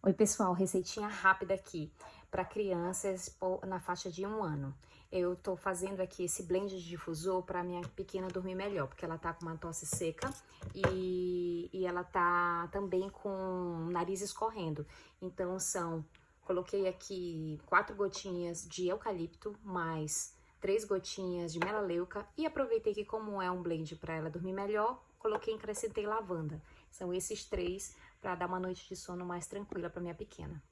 Oi pessoal, receitinha rápida aqui para crianças na faixa de 1 ano. Eu tô fazendo aqui esse blend de difusor para minha pequena dormir melhor, porque ela tá com uma tosse seca e ela tá também com o nariz escorrendo. Então coloquei aqui 4 gotinhas de eucalipto, mais 3 gotinhas de melaleuca e aproveitei que como é um blend para ela dormir melhor, acrescentei lavanda. São esses três para dar uma noite de sono mais tranquila para minha pequena.